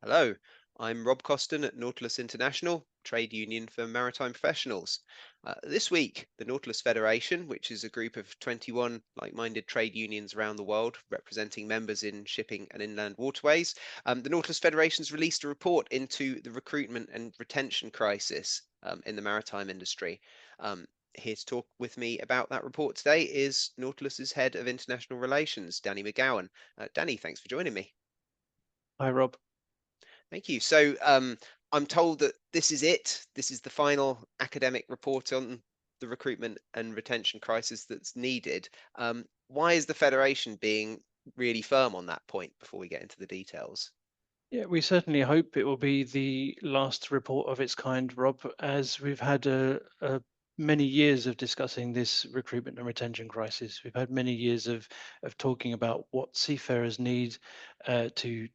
Hello, I'm Rob Coston at Nautilus International, trade union for maritime professionals. This week, the Nautilus Federation, which is a group of 21 like-minded trade unions around the world representing members in shipping and inland waterways, the Nautilus Federation's released a report into the recruitment and retention crisis in the maritime industry. Um, Here to talk with me about that report today is Nautilus's head of international relations, Danny McGowan. Danny, thanks for joining me. Hi, Rob. Thank you. I'm told that this is it. This is the final academic report on the recruitment and retention crisis that's needed. Why is the Federation being really firm on that point before we get into the details? Yeah, we certainly hope it will be the last report of its kind, Rob, as we've had many years of discussing this recruitment and retention crisis. We've had many years of talking about what seafarers need to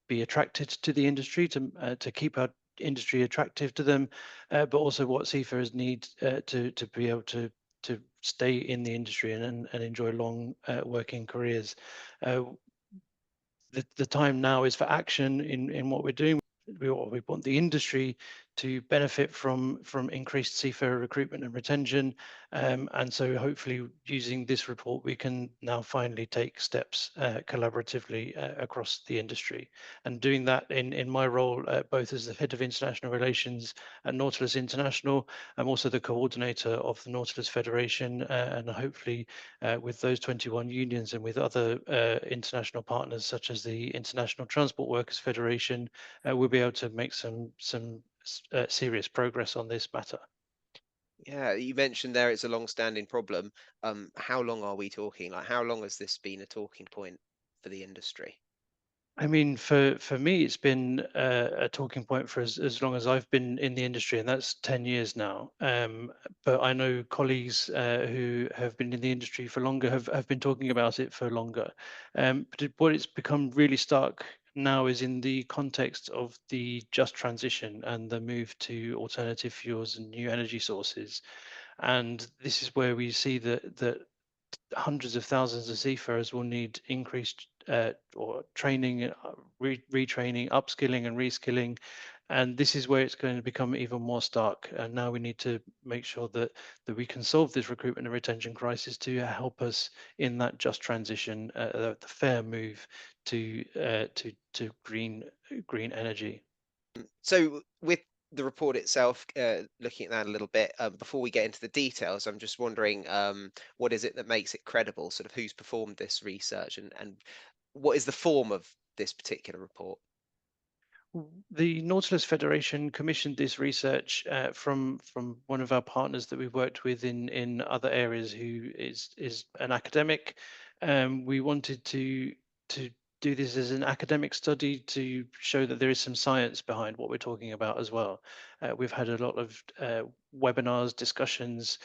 be attracted to the industry, to keep our industry attractive to them, but also what seafarers need to be able to stay in the industry and enjoy long working careers. Uh, the time now is for action in what we're doing. We want the industry to benefit from increased seafarer recruitment and retention, and so hopefully using this report we can now finally take steps collaboratively across the industry, and doing that in my role both as the head of international relations at Nautilus International. I'm also the coordinator of the Nautilus Federation, and hopefully with those 21 unions and with other international partners such as the International Transport Workers Federation, we'll be able to make some serious progress on this matter. Yeah, you mentioned there it's a long-standing problem. How long are we talking? Like, how long has this been a talking point for the industry? I mean, for me, it's been a talking point for as long as I've been in the industry, and that's 10 years now. But I know colleagues who have been in the industry for longer have been talking about it for longer. What it's become really stark now is in the context of the just transition and the move to alternative fuels and new energy sources. And this is where we see that hundreds of thousands of seafarers will need increased or training, retraining, upskilling, and reskilling. And this is where it's going to become even more stark. And now we need to make sure that we can solve this recruitment and retention crisis to help us in that just transition, the fair move to green energy. So, with the report itself, looking at that a little bit, before we get into the details, I'm just wondering, what is it that makes it credible? Sort of who's performed this research and what is the form of this particular report? The Nautilus Federation commissioned this research from one of our partners that we've worked with in other areas, who is an academic. We wanted to do this as an academic study to show that there is some science behind what we're talking about as well. We've had a lot of webinars, discussions,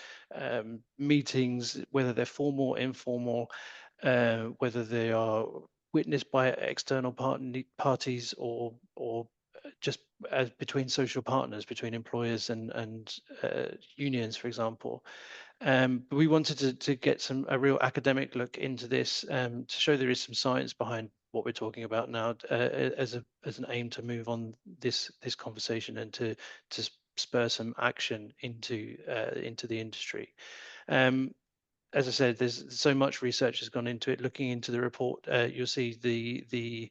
meetings, whether they're formal or informal, whether they are witnessed by external parties or just as between social partners, between employers and unions, for example. But we wanted to get a real academic look into this, to show there is some science behind what we're talking about now, as an aim to move on this conversation and to spur some action into the industry. Um, as I said, there's so much research has gone into it. Looking into the report, you'll see the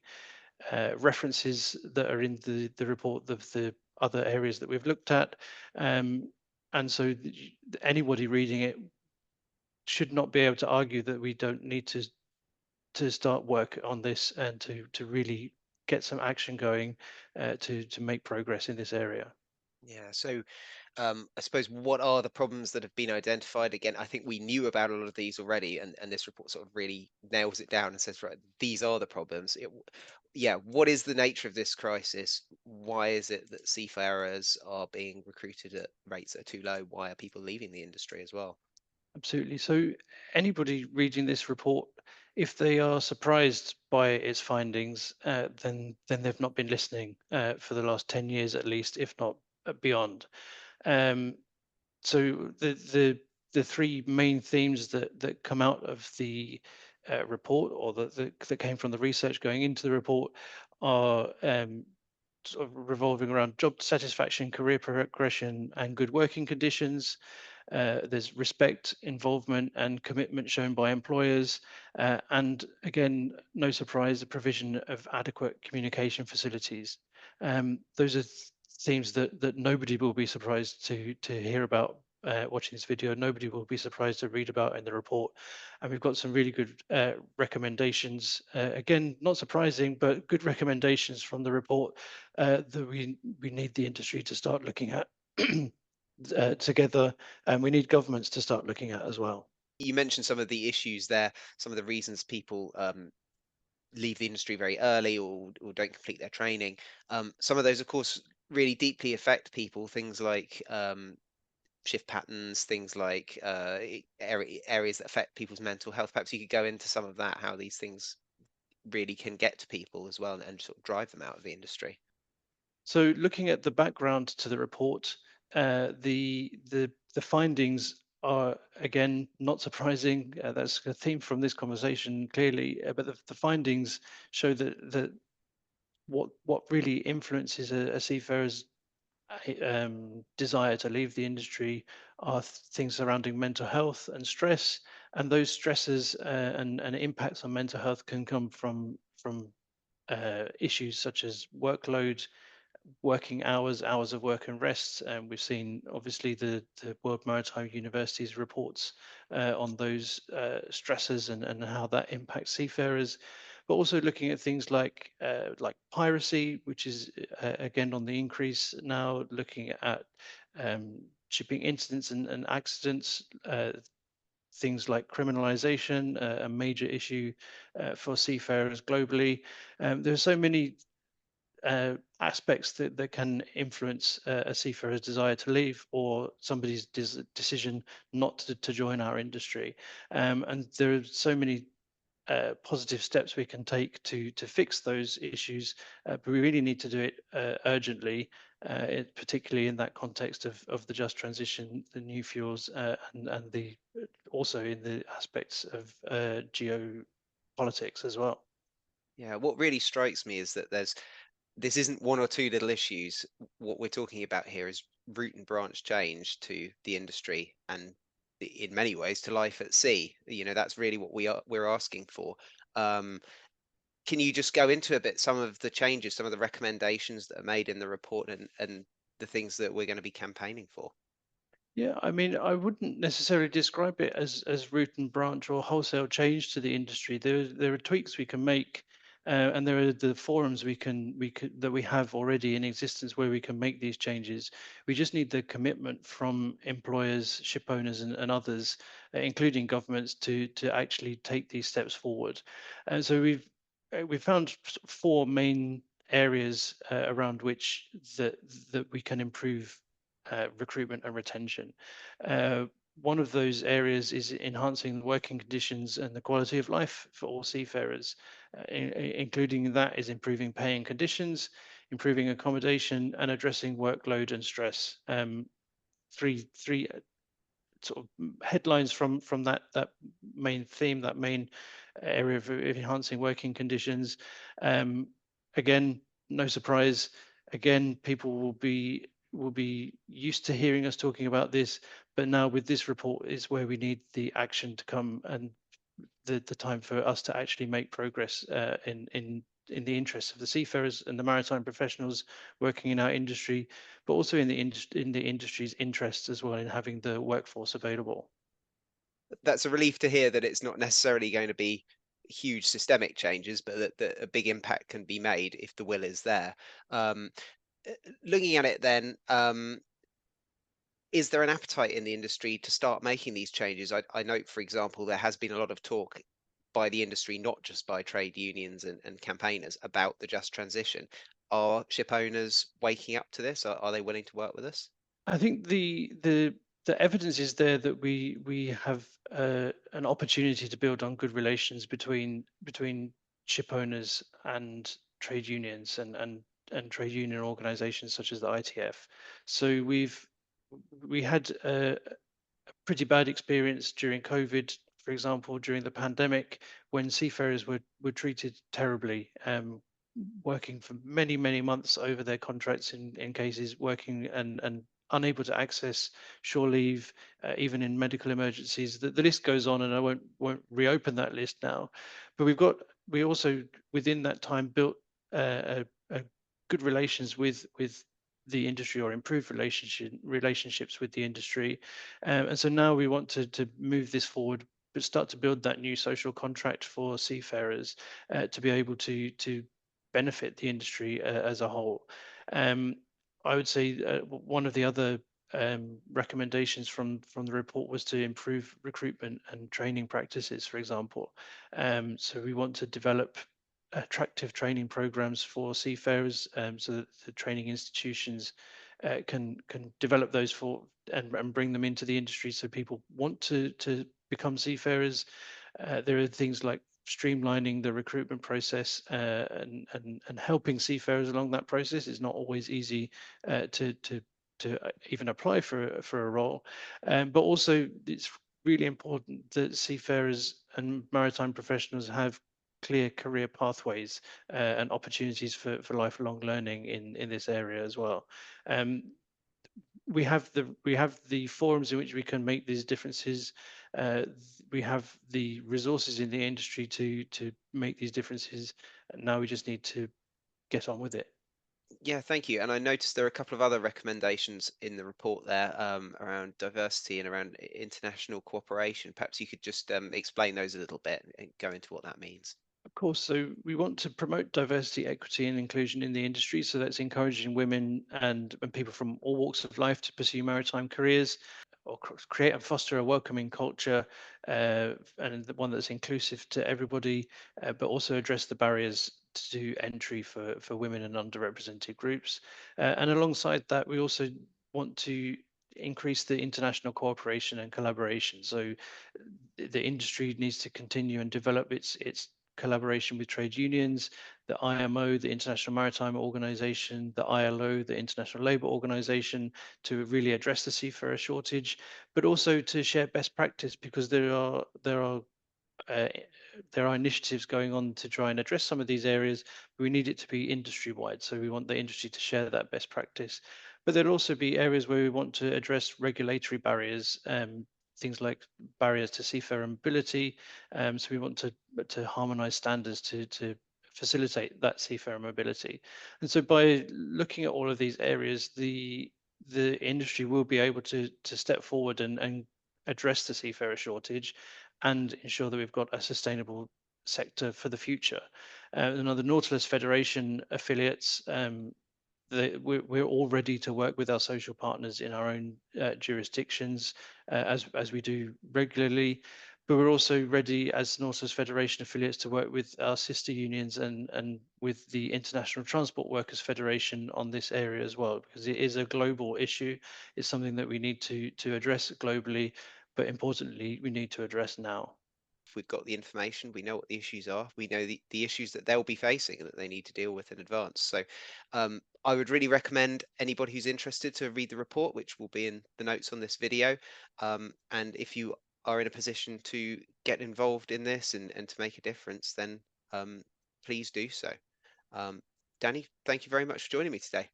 references that are in the report of the other areas that we've looked at. Um, and so anybody reading it should not be able to argue that we don't need to start work on this and to really get some action going to make progress in this area. Yeah, so I suppose what are the problems that have been identified? Again, I think we knew about a lot of these already, and this report sort of really nails it down and says, right, these are the problems. Yeah, what is the nature of this crisis? Why is it that seafarers are being recruited at rates that are too low? Why are people leaving the industry as well? Absolutely. So anybody reading this report, if they are surprised by its findings, then they've not been listening for the last 10 years at least, if not beyond. Um, so the three main themes that come out of the report, or that came from the research going into the report, are sort of revolving around job satisfaction, career progression, and good working conditions. There's respect, involvement, and commitment shown by employers. And again, no surprise, the provision of adequate communication facilities. Those are themes that nobody will be surprised to hear about watching this video. Nobody will be surprised to read about in the report. And we've got some really good recommendations. Again, not surprising, but good recommendations from the report that we need the industry to start looking at together, and we need governments to start looking at as well. You mentioned some of the issues there, some of the reasons people leave the industry very early or don't complete their training. Some of those, of course, really deeply affect people. Things like shift patterns, things like areas that affect people's mental health. Perhaps you could go into some of that, how these things really can get to people as well and sort of drive them out of the industry. So, looking at the background to the report, the findings are again not surprising. That's a theme from this conversation clearly, but the findings show that what really influences a seafarer's desire to leave the industry are things surrounding mental health and stress, and those stresses and impacts on mental health can come from issues such as workload, working hours, hours of work and rest. And we've seen obviously the World Maritime University's reports on those stresses and how that impacts seafarers. But also looking at things like piracy, which is again on the increase now. Looking at shipping incidents and accidents. Things like criminalization, a major issue for seafarers globally. There are so many aspects that can influence a seafarer's desire to leave or somebody's decision not to join our industry. And there are so many positive steps we can take to fix those issues, but we really need to do it urgently, particularly in that context of the just transition, the new fuels, and the also in the aspects of geopolitics as well. Yeah, what really strikes me is that this isn't one or two little issues. What we're talking about here is root and branch change to the industry and in many ways to life at sea. That's really what we're asking for. Um, can you just go into a bit some of the changes, some of the recommendations that are made in the report and the things that we're going to be campaigning for? Yeah, I mean, I wouldn't necessarily describe it as root and branch or wholesale change to the industry. There are tweaks we can make, and there are the forums we could that we have already in existence where we can make these changes. We just need the commitment from employers, ship owners, and others, including governments, to actually take these steps forward. And so we've found four main areas around which that we can improve recruitment and retention. Uh, One of those areas is enhancing the working conditions and the quality of life for all seafarers. Including that is improving pay and conditions, improving accommodation, and addressing workload and stress. Three sort of headlines from that main theme, that main area of enhancing working conditions. Um, Again, no surprise. Again, people will be used to hearing us talking about this, but now with this report is where we need the action to come and the time for us to actually make progress in the interests of the seafarers and the maritime professionals working in our industry, but also in the industry's interests as well in having the workforce available. That's a relief to hear that it's not necessarily going to be huge systemic changes, but that a big impact can be made if the will is there. Um, Looking at it then, is there an appetite in the industry to start making these changes? I note, for example, there has been a lot of talk by the industry, not just by trade unions and campaigners, about the just transition. Are ship owners waking up to this? Are they willing to work with us? I think the evidence is there that we have an opportunity to build on good relations between ship owners and trade unions and trade union organizations such as the ITF. So we had a pretty bad experience during COVID, for example, during the pandemic when seafarers were treated terribly. working for many, many months over their contracts in cases, working and unable to access shore leave, even in medical emergencies. The list goes on, and I won't reopen that list now. But we also within that time built a good relations with the industry, or improved relationships with the industry, and so now we want to move this forward, but start to build that new social contract for seafarers, to be able to benefit the industry as a whole. Um, I would say one of the other recommendations from the report was to improve recruitment and training practices, for example. So we want to develop attractive training programs for seafarers, so that the training institutions can develop those for and bring them into the industry, so people want to become seafarers. There are things like streamlining the recruitment process, and helping seafarers along that process. Is not always easy to even apply for a role, but also it's really important that seafarers and maritime professionals have clear career pathways, and opportunities for lifelong learning in this area as well. Um, we have the forums in which we can make these differences. We have the resources in the industry to make these differences, and now we just need to get on with it. Yeah, thank you. And I noticed there are a couple of other recommendations in the report there, around diversity and around international cooperation. Perhaps you could just explain those a little bit and go into what that means. Of course, so we want to promote diversity, equity, and inclusion in the industry. So that's encouraging women and people from all walks of life to pursue maritime careers, or create and foster a welcoming culture, and one that's inclusive to everybody, but also address the barriers to entry for women and underrepresented groups. And alongside that, we also want to increase the international cooperation and collaboration. So the industry needs to continue and develop its collaboration with trade unions, the IMO, the International Maritime Organization, the ILO, the International Labour Organization, to really address the seafarer shortage, but also to share best practice, because uh, there are initiatives going on to try and address some of these areas. But we need it to be industry wide. So we want the industry to share that best practice. But there'll also be areas where we want to address regulatory barriers, things like barriers to seafarer mobility. So we want to harmonize standards to facilitate that seafarer mobility. And so by looking at all of these areas, the industry will be able to step forward and address the seafarer shortage, and ensure that we've got a sustainable sector for the future. The Nautilus Federation affiliates, we're all ready to work with our social partners in our own jurisdictions, as we do regularly. But we're also ready as Nautilus Federation affiliates to work with our sister unions and with the International Transport Workers Federation on this area as well, because it is a global issue. It's something that we need to address globally, but importantly, we need to address now. If we've got the information, we know what the issues are, we know the issues that they'll be facing and that they need to deal with in advance. So I would really recommend anybody who's interested to read the report, which will be in the notes on this video. And if you are in a position to get involved in this and to make a difference, then um, please do so. Um, Danny, thank you very much for joining me today.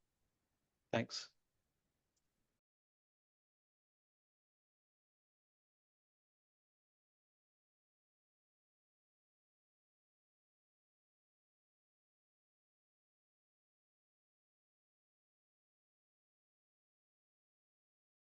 Thanks.